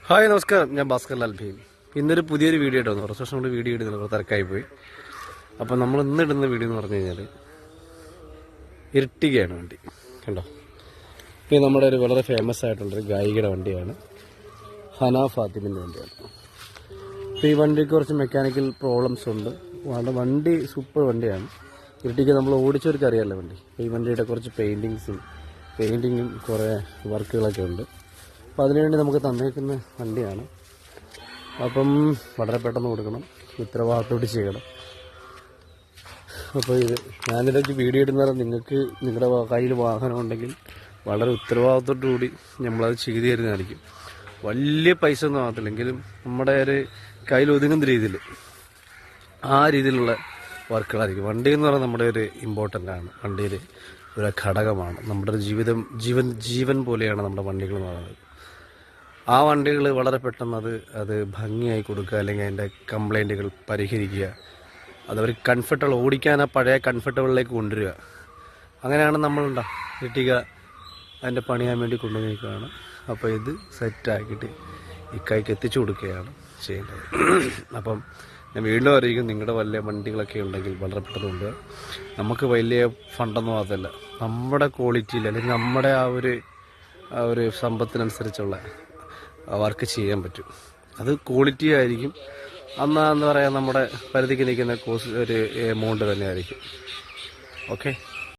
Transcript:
Hi നമസ്കാരം, ഞാൻ ഭാസ്കർ ലാൽ ഭീം. ഇന്നൊരു പുതിയൊരു വീഡിയോ ഇടുന്നു. കുറച്ച് വർഷം കൊണ്ട് വീഡിയോ ഇടുന്നില്ല, തിരക്കായി പോയി. അപ്പം നമ്മൾ ഇന്ന് ഇടുന്ന വീഡിയോ എന്ന് പറഞ്ഞു കഴിഞ്ഞാൽ ഇരട്ടികയാണ് വണ്ടി. കണ്ടോ, ഇത് നമ്മുടെ ഒരു വളരെ ഫേമസ് ആയിട്ടുള്ളൊരു ഗായികയുടെ വണ്ടിയാണ്, ഹന ഫാത്തിമിൻ്റെ വണ്ടിയാണ്. അപ്പോൾ ഈ വണ്ടിക്ക് കുറച്ച് മെക്കാനിക്കൽ പ്രോബ്ലംസ് ഉണ്ട്. വണ്ടി സൂപ്പർ വണ്ടിയാണ്. ഇരട്ടിക നമ്മൾ ഓടിച്ചവർക്ക് അറിയാമല്ലോ വണ്ടി. ഈ വണ്ടിയുടെ കുറച്ച് പെയിൻറ്റിങ്ങും കുറേ വർക്കുകളൊക്കെ ഉണ്ട്. അപ്പോൾ അതിനുവേണ്ടി നമുക്ക് തന്നേക്കുന്ന വണ്ടിയാണ്. അപ്പം വളരെ പെട്ടെന്ന് കൊടുക്കണം, ഉത്തരവാദിത്തോട് ചെയ്യണം. അപ്പോൾ ഞാനിതൊക്കെ വീഡിയോ ഇടുന്നത് നിങ്ങൾക്ക് നിങ്ങളുടെ കയ്യിൽ വാഹനം ഉണ്ടെങ്കിൽ വളരെ ഉത്തരവാദിത്തോടു കൂടി നമ്മളത് ചെയ്തു തരുന്നതായിരിക്കും. വലിയ പൈസ ഒന്നും ആകത്തില്ലെങ്കിലും നമ്മുടെ ഒരു കയ്യിൽ ഒതുങ്ങുന്ന രീതിയിൽ ആ രീതിയിലുള്ള വർക്കുകളായിരിക്കും. വണ്ടി എന്ന് പറയുന്നത് നമ്മുടെ ഒരു ഇമ്പോർട്ടൻ്റ് ആണ്. വണ്ടിയിൽ ഒരു ഘടകമാണ്. നമ്മുടെ ഒരു ജീവൻ പോലെയാണ് നമ്മുടെ വണ്ടികൾ എന്ന് പറയുന്നത്. ആ വണ്ടികൾ വളരെ പെട്ടെന്ന് അത് ഭംഗിയായി കൊടുക്കുക, അല്ലെങ്കിൽ അതിൻ്റെ കംപ്ലൈൻറ്റുകൾ പരിഹരിക്കുക, അതവർ കംഫർട്ടബിൾ ഓടിക്കാൻ ആ പഴയ കംഫർട്ടബിളിലേക്ക് കൊണ്ടുവരിക. അങ്ങനെയാണ് നമ്മളുണ്ടാ ഇരട്ടിക അതിൻ്റെ പണിയാൻ വേണ്ടി കൊണ്ടുവന്നിരിക്കുകയാണ്. അപ്പോൾ ഇത് സെറ്റാക്കിയിട്ട് ഇക്കായ്ക്ക് എത്തിച്ചു കൊടുക്കുകയാണ് ചെയ്യേണ്ടത്. അപ്പം ഞാൻ വീണ്ടും അറിയിക്കും, നിങ്ങളുടെ വലിയ വണ്ടികളൊക്കെ ഉണ്ടെങ്കിൽ വളരെ പെട്ടെന്ന് കൊണ്ടുവരിക. നമുക്ക് വലിയ ഫണ്ടൊന്നും അതല്ല, നമ്മുടെ ക്വാളിറ്റിയിൽ അല്ലെങ്കിൽ നമ്മുടെ ആ ഒരു സമ്പത്തിനനുസരിച്ചുള്ള വർക്ക് ചെയ്യാൻ പറ്റും. അത് ക്വാളിറ്റി ആയിരിക്കും. എന്താ പറയുക, നമ്മുടെ പരിധിക്ക് നിൽക്കുന്ന കോസ്റ്റ് ഒരു എമൗണ്ട് തന്നെ ആയിരിക്കും. ഓക്കെ.